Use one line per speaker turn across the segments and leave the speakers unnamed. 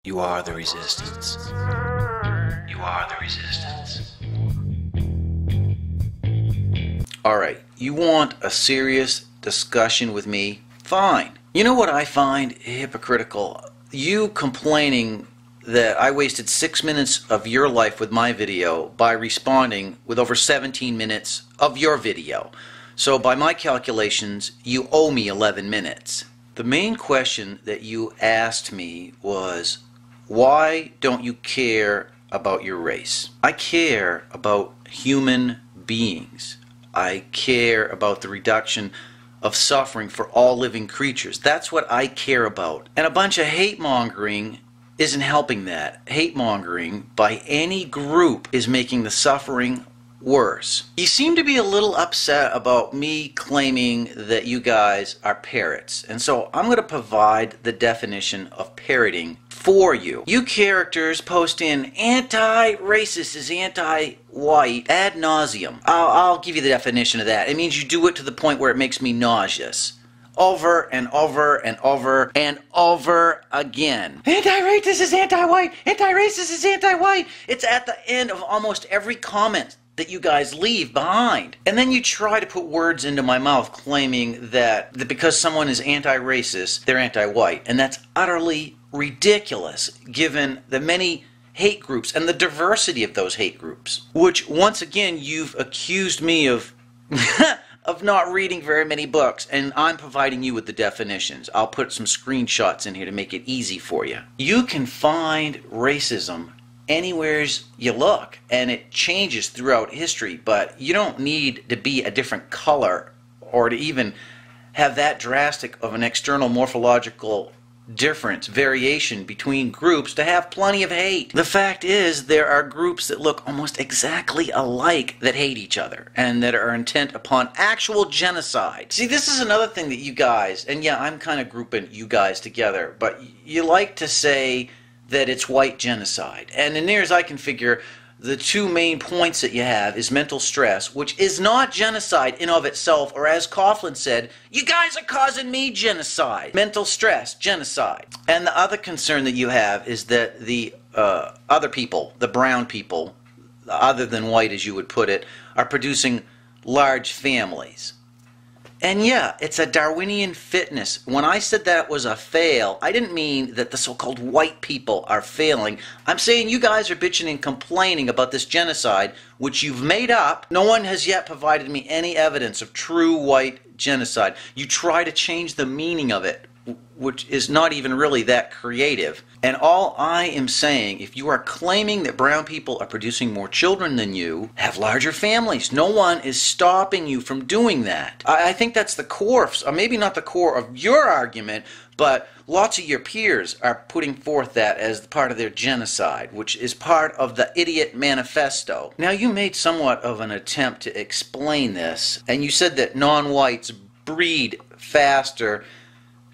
You are the resistance. You are the resistance. Alright, you want a serious discussion with me? Fine. You know what I find hypocritical? You complaining that I wasted 6 minutes of your life with my video by responding with over 17 minutes of your video. So by my calculations, you owe me 11 minutes. The main question that you asked me was, why don't you care about your race? I care about human beings. I care about the reduction of suffering for all living creatures. That's what I care about. And a bunch of hate-mongering isn't helping that. Hate-mongering by any group is making the suffering worse. You seem to be a little upset about me claiming that you guys are parrots, and so I'm going to provide the definition of parroting for you. You characters post in anti-racist is anti-white ad nauseum. I'll give you the definition of that. It means you do it to the point where it makes me nauseous. Over and over and over and over again. Anti-racist is anti-white. Anti-racist is anti-white. It's at the end of almost every comment that you guys leave behind. And then you try to put words into my mouth claiming that because someone is anti-racist, they're anti-white. And that's utterly ridiculous given the many hate groups and the diversity of those hate groups. Which, once again, you've accused me of of not reading very many books, and I'm providing you with the definitions. I'll put some screenshots in here to make it easy for you. You can find racism anywhere you look, and it changes throughout history, but you don't need to be a different color or to even have that drastic of an external morphological difference, variation between groups to have plenty of hate. The fact is, there are groups that look almost exactly alike that hate each other and that are intent upon actual genocide. See, this is another thing that you guys, and yeah, I'm kind of grouping you guys together, but you like to say that it's white genocide. And as near as I can figure, the two main points that you have is mental stress, which is not genocide in of itself, or as Coughlin said, you guys are causing me genocide. Mental stress, genocide. And the other concern that you have is that the other people, the brown people, other than white as you would put it, are producing large families. And yeah, it's a Darwinian fitness. When I said that it was a fail, I didn't mean that the so-called white people are failing. I'm saying you guys are bitching and complaining about this genocide, which you've made up. No one has yet provided me any evidence of true white genocide. You try to change the meaning of it, which is not even really that creative. And all I am saying, if you are claiming that brown people are producing more children than you, have larger families. No one is stopping you from doing that. I think that's the core, or maybe not the core of your argument, but lots of your peers are putting forth that as part of their genocide, which is part of the idiot manifesto. Now, you made somewhat of an attempt to explain this, and you said that non-whites breed faster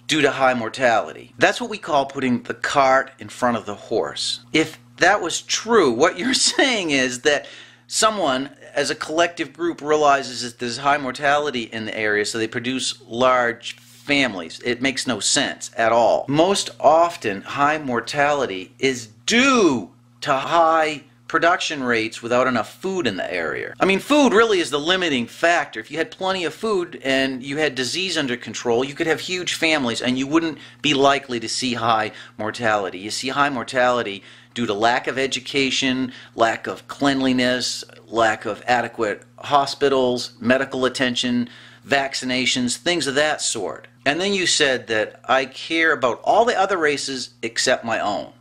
due to high mortality. That's what we call putting the cart in front of the horse. If that was true, what you're saying is that someone, as a collective group, realizes that there's high mortality in the area, so they produce large families. It makes no sense at all. Most often, high mortality is due to high production rates without enough food in the area. I mean, food really is the limiting factor. If you had plenty of food and you had disease under control, you could have huge families and you wouldn't be likely to see high mortality. You see high mortality due to lack of education, lack of cleanliness, lack of adequate hospitals, medical attention, vaccinations, things of that sort. And then you said that I care about all the other races except my own.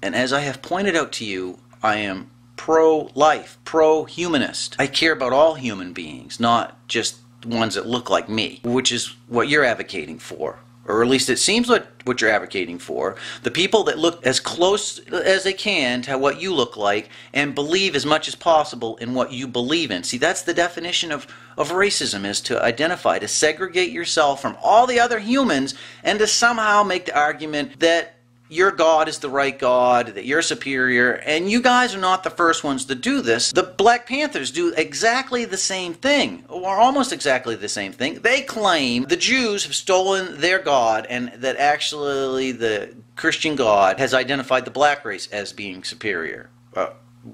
And as I have pointed out to you, I am pro-life, pro-humanist. I care about all human beings, not just ones that look like me, which is what you're advocating for. Or at least it seems like what you're advocating for. The people that look as close as they can to what you look like and believe as much as possible in what you believe in. See, that's the definition of racism, is to identify, to segregate yourself from all the other humans and to somehow make the argument that your God is the right God, that you're superior, and you guys are not the first ones to do this. The Black Panthers do exactly the same thing, or almost exactly the same thing. They claim the Jews have stolen their God, and that actually the Christian God has identified the black race as being superior,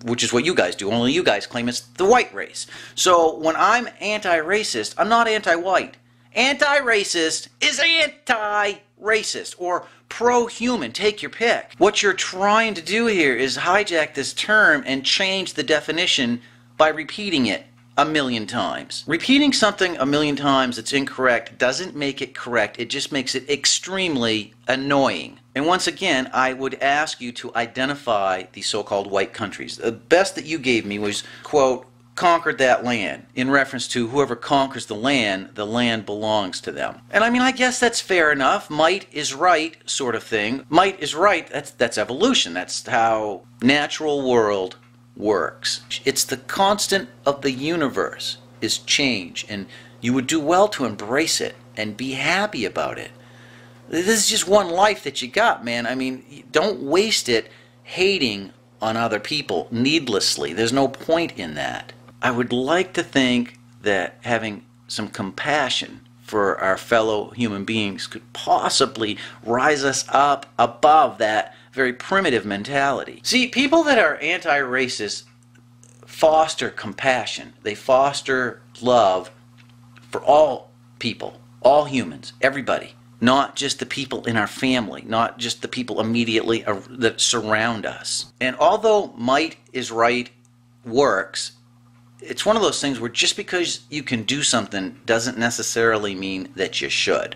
which is what you guys do, only you guys claim it's the white race. So when I'm anti-racist, I'm not anti-white. Anti-racist is anti-racist or pro-human, take your pick. What you're trying to do here is hijack this term and change the definition by repeating it a million times. Repeating something a million times that's incorrect doesn't make it correct, it just makes it extremely annoying. And once again, I would ask you to identify the so-called white countries. The best that you gave me was, quote, conquered that land, in reference to whoever conquers the land belongs to them. And I mean, I guess that's fair enough. Might is right sort of thing. Might is right, that's evolution. That's how natural world works. It's the constant of the universe is change, and you would do well to embrace it and be happy about it. This is just one life that you got, man. I mean, don't waste it hating on other people needlessly. There's no point in that. I would like to think that having some compassion for our fellow human beings could possibly rise us up above that very primitive mentality. See, people that are anti-racist foster compassion. They foster love for all people, all humans, everybody. Not just the people in our family, not just the people immediately that surround us. And although might is right works, it's one of those things where just because you can do something doesn't necessarily mean that you should.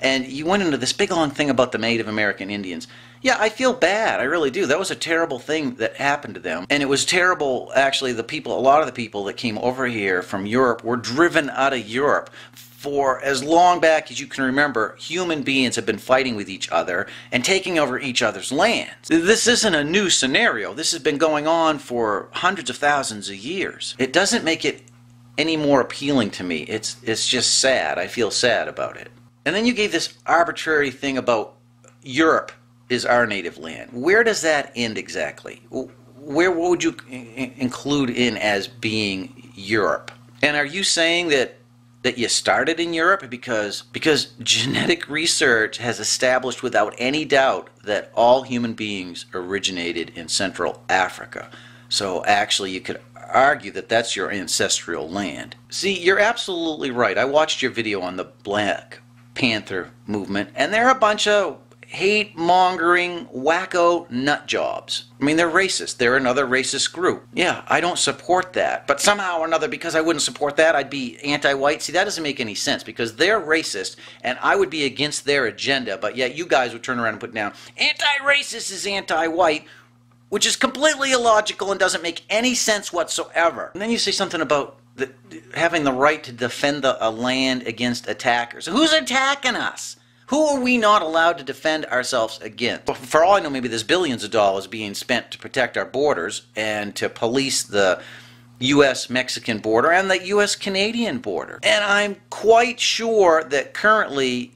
And you went into this big long thing about the Native American Indians. Yeah, I feel bad. I really do. That was a terrible thing that happened to them. And it was terrible, actually, a lot of the people that came over here from Europe were driven out of Europe. For as long back as you can remember, human beings have been fighting with each other and taking over each other's lands. This isn't a new scenario. This has been going on for hundreds of thousands of years. It doesn't make it any more appealing to me. It's just sad. I feel sad about it. And then you gave this arbitrary thing about Europe is our native land. Where does that end exactly? What would you include in as being Europe? And are you saying that you started in Europe because genetic research has established without any doubt that all human beings originated in Central Africa? So actually you could argue that that's your ancestral land. See, you're absolutely right. I watched your video on the Black Panther movement, and they're a bunch of hate-mongering, wacko nut jobs. I mean, they're racist. They're another racist group. Yeah, I don't support that. But somehow or another, because I wouldn't support that, I'd be anti-white. See, that doesn't make any sense, because they're racist, and I would be against their agenda, but yet you guys would turn around and put down, anti-racist is anti-white, which is completely illogical and doesn't make any sense whatsoever. And then you say something about having the right to defend a land against attackers. Who's attacking us? Who are we not allowed to defend ourselves against? For all I know, maybe there's billions of dollars being spent to protect our borders and to police the U.S.-Mexican border and the U.S.-Canadian border. And I'm quite sure that currently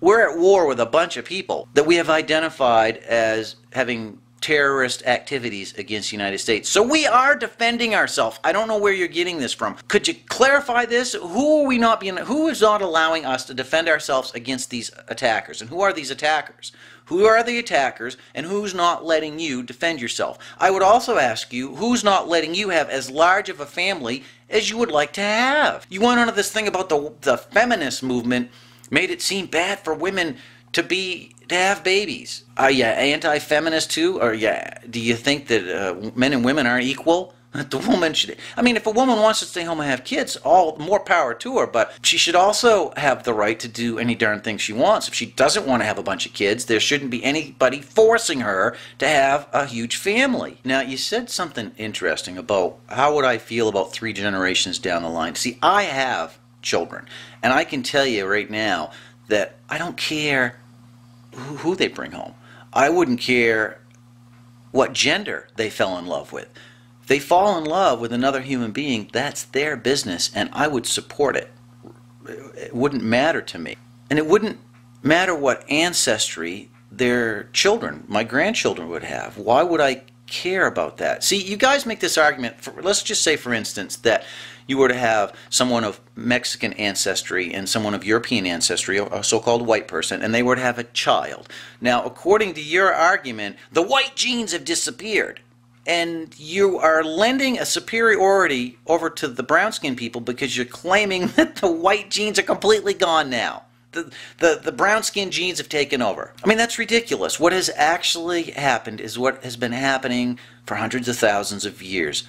we're at war with a bunch of people that we have identified as having terrorist activities against the United States. So we are defending ourselves. I don't know where you're getting this from. Could you clarify this? Who is not allowing us to defend ourselves against these attackers? And who are these attackers? Who are the attackers, and who's not letting you defend yourself? I would also ask you, who's not letting you have as large of a family as you would like to have? You went on to this thing about the feminist movement made it seem bad for women to have babies. Are you anti-feminist too? Or do you think that men and women are equal? The woman should. I mean, if a woman wants to stay home and have kids, all more power to her. But she should also have the right to do any darn thing she wants. If she doesn't want to have a bunch of kids, there shouldn't be anybody forcing her to have a huge family. Now, you said something interesting about how would I feel about 3 generations down the line. See, I have children, and I can tell you right now that I don't care who they bring home. I wouldn't care what gender they fell in love with. If they fall in love with another human being, that's their business, and I would support it. It wouldn't matter to me. And it wouldn't matter what ancestry their children, my grandchildren, would have. Why would I care about that. See, you guys make this argument, let's just say, for instance, that you were to have someone of Mexican ancestry and someone of European ancestry, a so-called white person, and they were to have a child. Now, according to your argument, the white genes have disappeared. And you are lending a superiority over to the brown-skinned people because you're claiming that the white genes are completely gone now. The brown-skinned genes have taken over. I mean, that's ridiculous. What has actually happened is what has been happening for hundreds of thousands of years.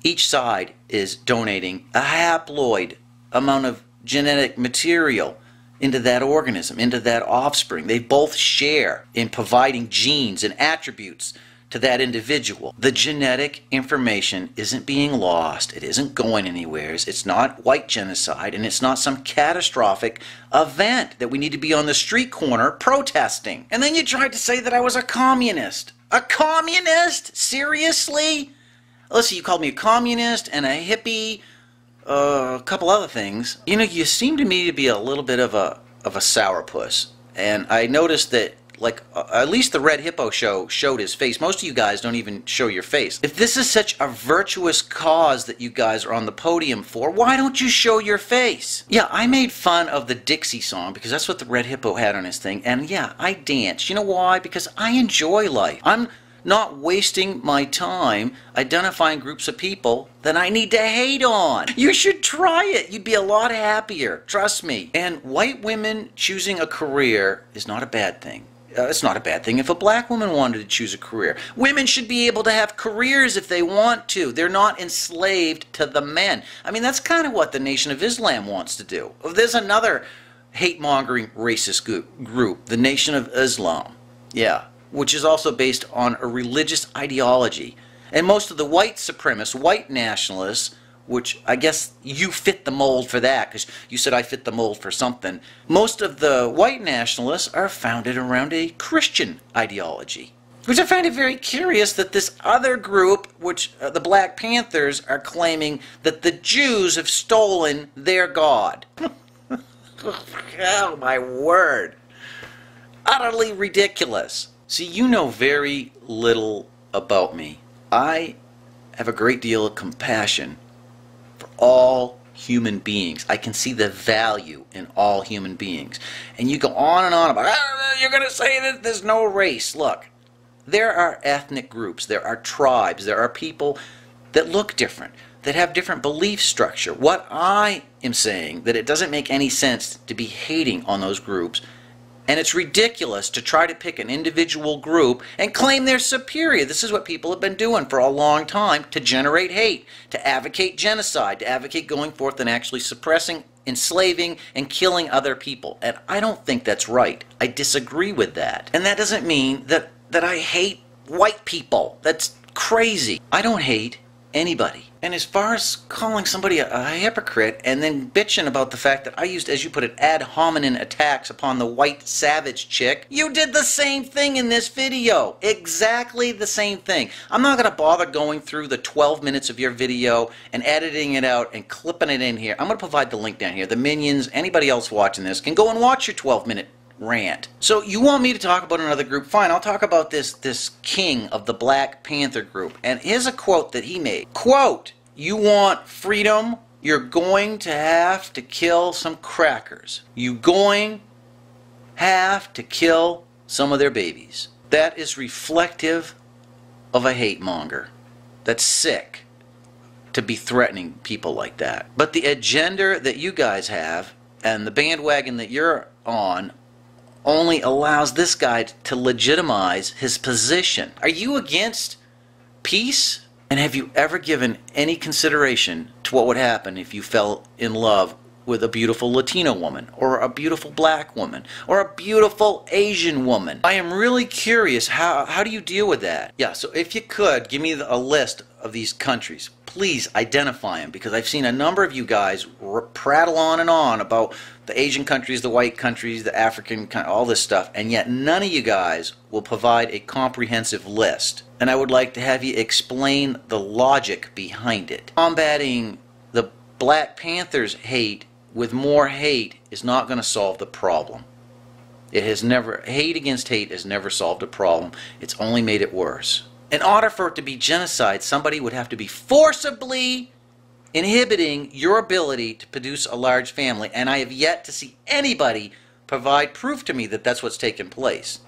Each side is donating a haploid amount of genetic material into that organism, into that offspring. They both share in providing genes and attributes to that individual. The genetic information isn't being lost. It isn't going anywhere. It's not white genocide, and it's not some catastrophic event that we need to be on the street corner protesting. And then you tried to say that I was a communist. A communist? Seriously? Listen, you called me a communist and a hippie, a couple other things. You know, you seem to me to be a little bit of a sourpuss. And I noticed that, like, at least the Red Hippo show showed his face. Most of you guys don't even show your face. If this is such a virtuous cause that you guys are on the podium for, why don't you show your face? Yeah, I made fun of the Dixie song because that's what the Red Hippo had on his thing. And yeah, I danced. You know why? Because I enjoy life. I'm not wasting my time identifying groups of people that I need to hate on. You should try it. You'd be a lot happier. Trust me. And white women choosing a career is not a bad thing. It's not a bad thing if a black woman wanted to choose a career. Women should be able to have careers if they want to. They're not enslaved to the men. I mean, that's kind of what the Nation of Islam wants to do. There's another hate-mongering racist group, the Nation of Islam. Yeah, which is also based on a religious ideology. And most of the white supremacists, white nationalists, which I guess you fit the mold for that because you said I fit the mold for something. Most of the white nationalists are founded around a Christian ideology. Which I find it very curious that this other group, which the Black Panthers, are claiming that the Jews have stolen their God. Oh my word. Utterly ridiculous. See, you know very little about me. I have a great deal of compassion for all human beings. I can see the value in all human beings. And you go on and on about, you're going to say that there's no race. Look, there are ethnic groups, there are tribes, there are people that look different, that have different belief structure. What I am saying, that it doesn't make any sense to be hating on those groups. And it's ridiculous to try to pick an individual group and claim they're superior. This is what people have been doing for a long time to generate hate, to advocate genocide, to advocate going forth and actually suppressing, enslaving, and killing other people. And I don't think that's right. I disagree with that. And that doesn't mean that I hate white people. That's crazy. I don't hate anybody. And as far as calling somebody a hypocrite and then bitching about the fact that I used, as you put it, ad hominem attacks upon the white savage chick, you did the same thing in this video. Exactly the same thing. I'm not going to bother going through the 12 minutes of your video and editing it out and clipping it in here. I'm going to provide the link down here. The minions, anybody else watching this, can go and watch your 12-minute rant. So you want me to talk about another group? Fine, I'll talk about this king of the Black Panther group. And here's a quote that he made. Quote, "You want freedom? You're going to have to kill some crackers. You're going have to kill some of their babies." That is reflective of a hate monger. That's sick to be threatening people like that. But the agenda that you guys have and the bandwagon that you're on only allows this guy to legitimize his position. Are you against peace? And have you ever given any consideration to what would happen if you fell in love with a beautiful Latino woman, or a beautiful black woman, or a beautiful Asian woman? I am really curious, how do you deal with that? Yeah, so if you could, give me a list of these countries. Please identify them, because I've seen a number of you guys prattle on and on about the Asian countries, the white countries, the African, all this stuff, and yet none of you guys will provide a comprehensive list. And I would like to have you explain the logic behind it. Combating the Black Panthers' hate with more hate is not going to solve the problem. It has never, hate against hate has never solved a problem. It's only made it worse. In order for it to be genocide, somebody would have to be forcibly inhibiting your ability to produce a large family, and I have yet to see anybody provide proof to me that that's what's taken place.